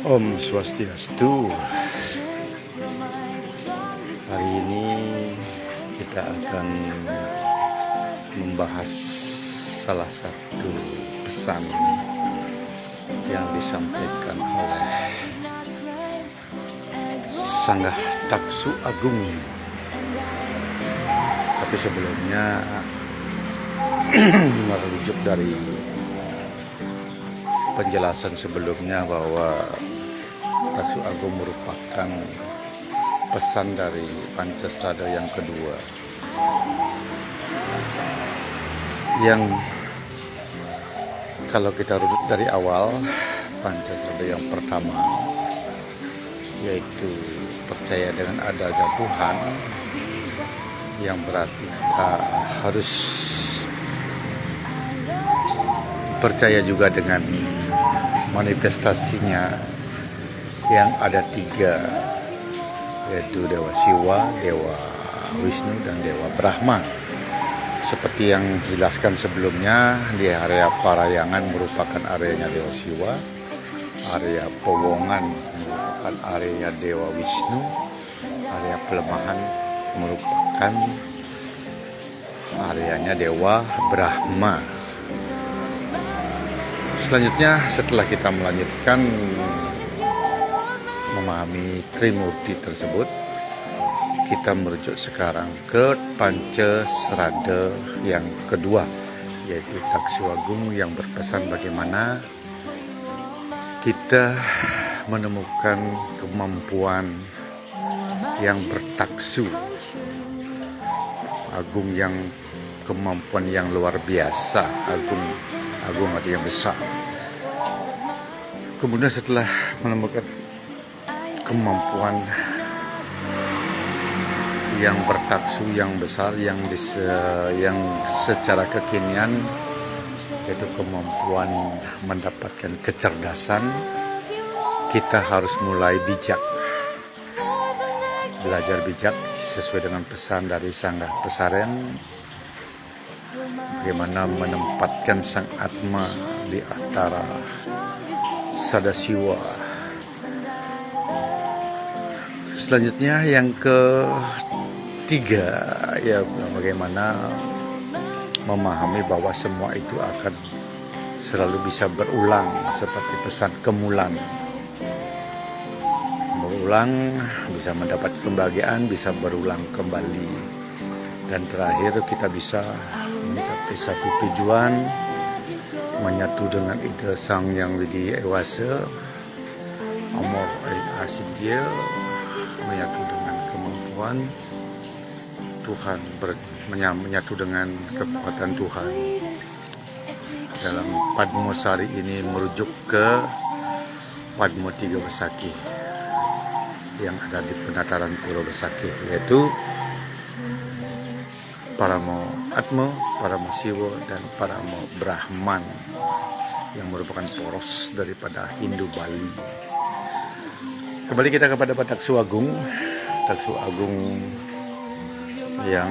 Om Swastiastu. Hari ini kita akan membahas salah satu pesan yang disampaikan oleh Sanggah Taksu Agung. Tapi sebelumnya merujuk dari penjelasan sebelumnya bahwa Taksu Agung merupakan pesan dari Pancasrada yang kedua, yang kalau kita rudut dari awal, Pancasrada yang pertama yaitu percaya dengan adanya Tuhan, yang berarti kita harus percaya juga dengan manifestasinya yang ada tiga, yaitu Dewa Siwa, Dewa Wisnu, dan Dewa Brahma. Seperti yang dijelaskan sebelumnya, di area Parayangan merupakan areanya Dewa Siwa, area Powongan merupakan area Dewa Wisnu, area Pelemahan merupakan areanya Dewa Brahma. Selanjutnya, setelah kita melanjutkan memahami Trimurti tersebut, kita merujuk sekarang ke Pancasrada yang kedua, yaitu Taksu Agung yang berpesan bagaimana kita menemukan kemampuan yang bertaksu agung, yang kemampuan yang luar biasa, agung arti yang besar. Kemudian setelah menemukan kemampuan yang bertaksu, yang besar, yang secara kekinian, yaitu kemampuan mendapatkan kecerdasan, kita harus mulai bijak, belajar bijak sesuai dengan pesan dari Sanggah Pesaren, bagaimana menempatkan Sang Atma di antara Sadasiwa. Selanjutnya yang ketiga, ya bagaimana memahami bahwa semua itu akan selalu bisa berulang, seperti pesan kemulan. Berulang bisa mendapat kebahagiaan, bisa berulang kembali. Dan terakhir kita bisa mencapai satu tujuan, menyatu dengan ide Sang Yang Widi Ewasa, Amor Asidya, menyatu dengan kemampuan Tuhan, menyatu dengan kekuatan Tuhan. Dalam Padmosari ini merujuk ke Padmo Tiga Besaki yang ada di penataran Pura Besaki, yaitu Paramo Atma, Paramo Siwa, dan Paramo Brahman, yang merupakan poros daripada Hindu Bali. Kembali kita kepada Taksu Agung. Taksu Agung yang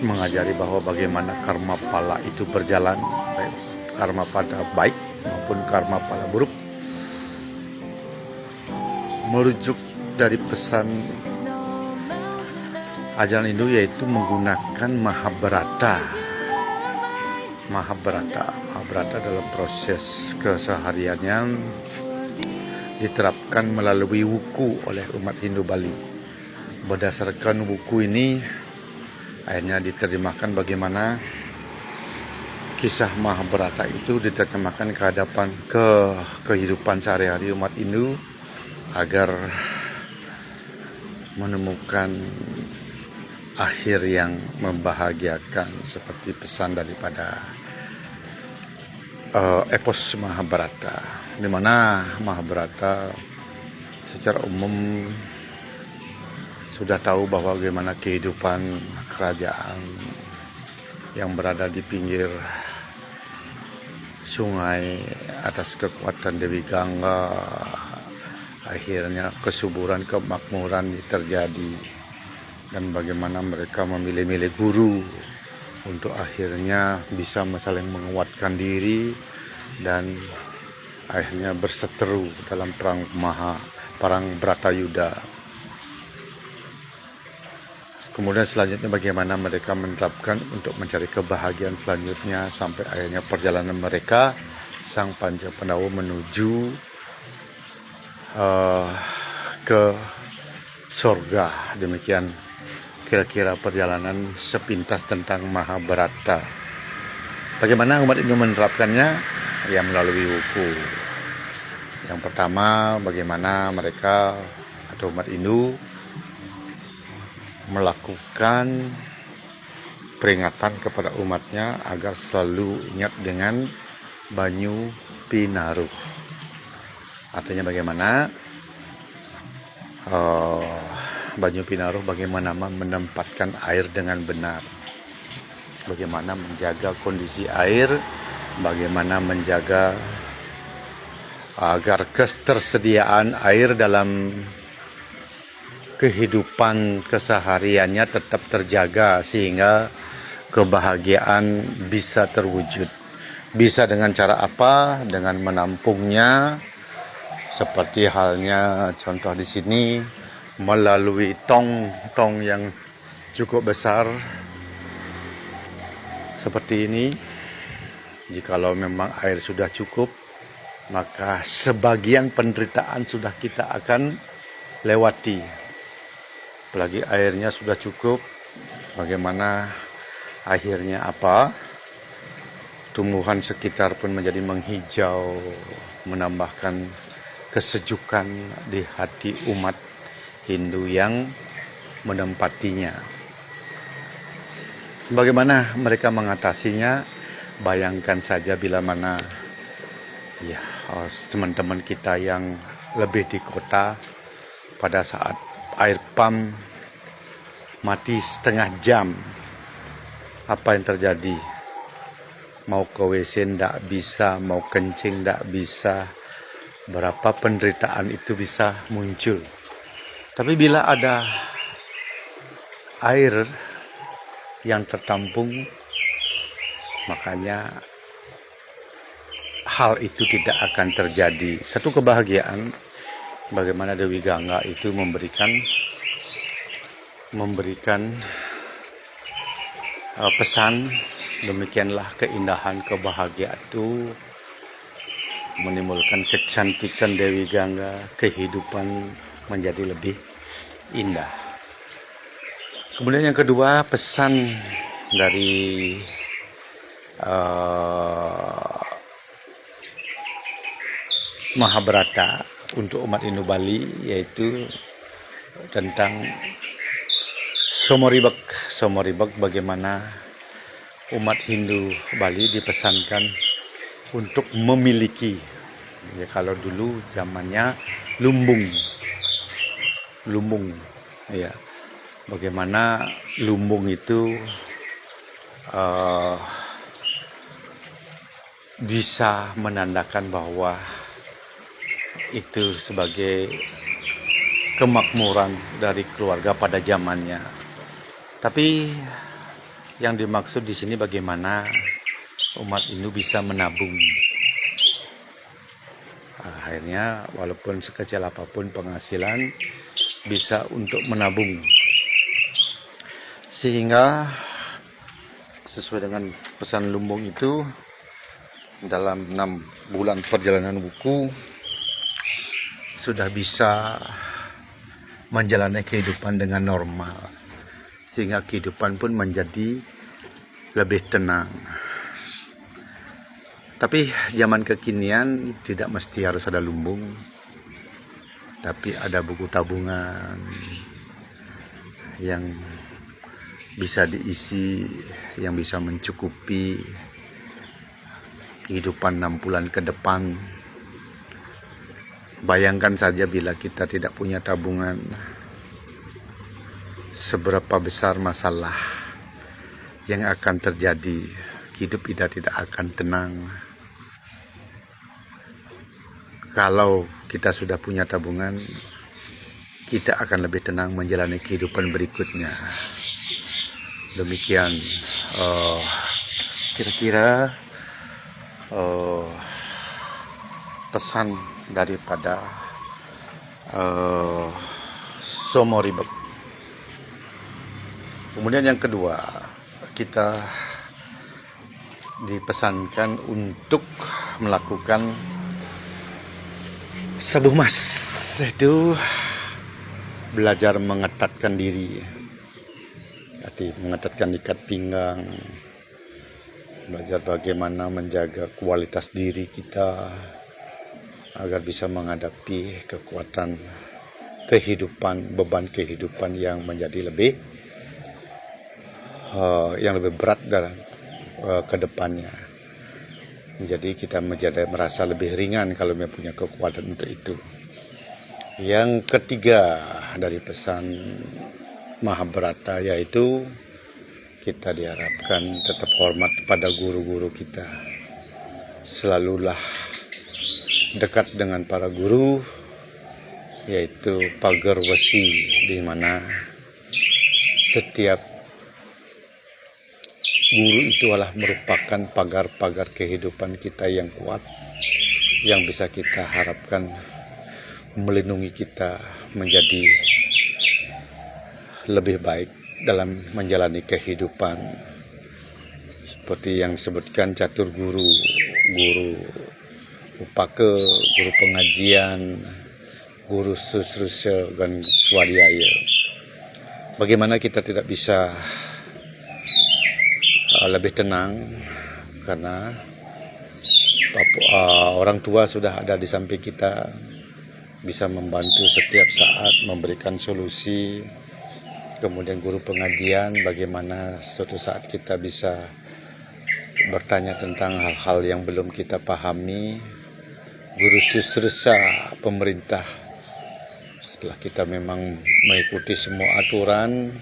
mengajari bahwa bagaimana karma pala itu berjalan, baik karma pada baik maupun karma pala buruk, merujuk dari pesan ajaran Hindu, yaitu menggunakan Mahabharata. Mahabharata dalam proses kesehariannya diterapkan melalui wuku oleh umat Hindu Bali. Berdasarkan wuku ini, akhirnya diterjemahkan bagaimana kisah Mahabharata itu diterjemahkan ke hadapan kehidupan sehari-hari umat Hindu, agar menemukan akhir yang membahagiakan, seperti pesan daripada epos Mahabharata, di mana Mahabharata secara umum sudah tahu bahwa bagaimana kehidupan kerajaan yang berada di pinggir sungai atas kekuatan Dewi Gangga, akhirnya kesuburan, kemakmuran terjadi, dan bagaimana mereka memilih-milih guru untuk akhirnya bisa saling menguatkan diri dan akhirnya berseteru dalam perang Bratayuda. Kemudian selanjutnya bagaimana mereka menerapkan untuk mencari kebahagiaan selanjutnya sampai akhirnya perjalanan mereka sang Panca Pandawa menuju ke surga. Demikian kira-kira perjalanan sepintas tentang Mahabharata. Bagaimana umat Hindu menerapkannya? Ya melalui wuku. Yang pertama, bagaimana mereka atau umat Hindu melakukan peringatan kepada umatnya agar selalu ingat dengan banyu pinaruh. Artinya bagaimana? Banyu pinaruh bagaimana menempatkan air dengan benar. Bagaimana menjaga kondisi air, bagaimana menjaga agar ketersediaan air dalam kehidupan kesehariannya tetap terjaga sehingga kebahagiaan bisa terwujud. Bisa dengan cara apa? Dengan menampungnya, seperti halnya contoh di sini melalui tong yang cukup besar seperti ini. Jikalau memang air sudah cukup, maka sebagian penderitaan sudah kita akan lewati. Apalagi airnya sudah cukup, bagaimana akhirnya apa? Tumbuhan sekitar pun menjadi menghijau, menambahkan kesejukan di hati umat Hindu yang menempatinya. Bagaimana mereka mengatasinya? Bayangkan saja bila mana ya teman-teman kita yang lebih di kota pada saat air pump mati setengah jam, apa yang terjadi? Mau ke WC tidak bisa, mau kencing tidak bisa, berapa penderitaan itu bisa muncul. Tapi bila ada air yang tertampung, makanya hal itu tidak akan terjadi. Satu kebahagiaan bagaimana Dewi Gangga itu memberikan pesan. Demikianlah keindahan kebahagiaan itu menimbulkan kecantikan Dewi Gangga, kehidupan menjadi lebih indah. Kemudian yang kedua, pesan dari Mahabharata untuk umat Hindu Bali, yaitu tentang Somoribak, bagaimana umat Hindu Bali dipesankan untuk memiliki, ya kalau dulu zamannya lumbung, ya bagaimana lumbung itu bisa menandakan bahwa itu sebagai kemakmuran dari keluarga pada zamannya. Tapi yang dimaksud di sini bagaimana umat Hindu bisa menabung. Akhirnya walaupun sekecil apapun penghasilan bisa untuk menabung. Sehingga sesuai dengan pesan lumbung itu, dalam 6 bulan perjalanan buku sudah bisa menjalani kehidupan dengan normal, sehingga kehidupan pun menjadi lebih tenang. Tapi zaman kekinian tidak mesti harus ada lumbung, tapi ada buku tabungan yang bisa diisi, yang bisa mencukupi kehidupan 6 bulan ke depan. Bayangkan saja bila kita tidak punya tabungan, seberapa besar masalah yang akan terjadi. Hidup kita tidak akan tenang. Kalau kita sudah punya tabungan, kita akan lebih tenang menjalani kehidupan berikutnya. Demikian kira-kira pesan daripada Somoribek. Kemudian yang kedua, kita dipesankan untuk melakukan sabuh mas, itu belajar mengetatkan diri, arti mengetatkan ikat pinggang, belajar bagaimana menjaga kualitas diri kita agar bisa menghadapi kekuatan kehidupan, beban kehidupan yang menjadi lebih berat dalam ke depannya. Jadi kita merasa lebih ringan kalau punya kekuatan untuk itu. Yang ketiga dari pesan Mahabharata yaitu kita diharapkan tetap hormat pada guru-guru kita. Selalulah dekat dengan para guru, yaitu pagar wesi, di mana setiap guru itu adalah merupakan pagar-pagar kehidupan kita yang kuat, yang bisa kita harapkan melindungi kita menjadi lebih baik dalam menjalani kehidupan. Seperti yang disebutkan catur guru, guru upaka, guru pengajian, guru susrusya dan swadhyaya. Bagaimana kita tidak bisa lebih tenang karena orang tua sudah ada di samping kita, bisa membantu setiap saat, memberikan solusi. Kemudian guru pengajian, bagaimana suatu saat kita bisa bertanya tentang hal-hal yang belum kita pahami. Guru susrusya pemerintah, setelah kita memang mengikuti semua aturan,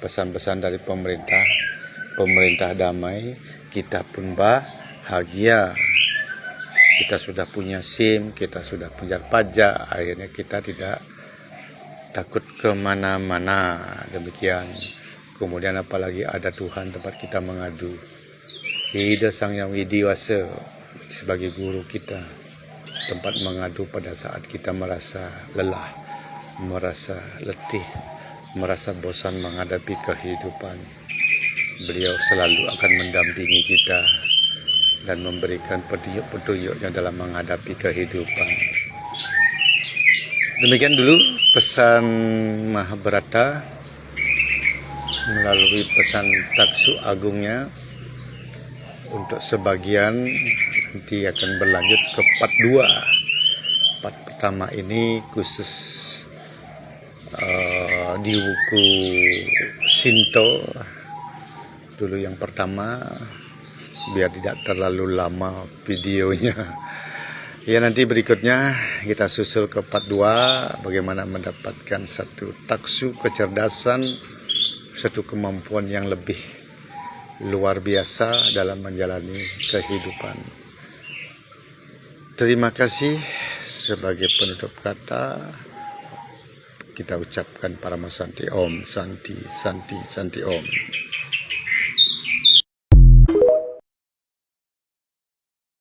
pesan-pesan dari pemerintah damai, kita pun bahagia. Kita sudah punya SIM, kita sudah punya pajak, akhirnya kita tidak takut kemana-mana. Demikian. Kemudian apalagi ada Tuhan tempat kita mengadu. Ida Sang Yang Widiwasa sebagai guru kita, tempat mengadu pada saat kita merasa lelah, merasa letih, merasa bosan menghadapi kehidupan. Beliau selalu akan mendampingi kita dan memberikan petunjuk-petunjuknya dalam menghadapi kehidupan. Demikian dulu pesan Mahabharata melalui pesan Taksu Agungnya. Untuk sebagian nanti akan berlanjut ke part 2. Part pertama ini khusus di buku Shinto. Dulu yang pertama, biar tidak terlalu lama videonya. Ya, nanti berikutnya kita susul ke part 2, bagaimana mendapatkan satu taksu kecerdasan, satu kemampuan yang lebih luar biasa dalam menjalani kehidupan. Terima kasih. Sebagai penutup kata, kita ucapkan Paramasanti Om, Santi, Santi, Santi Om.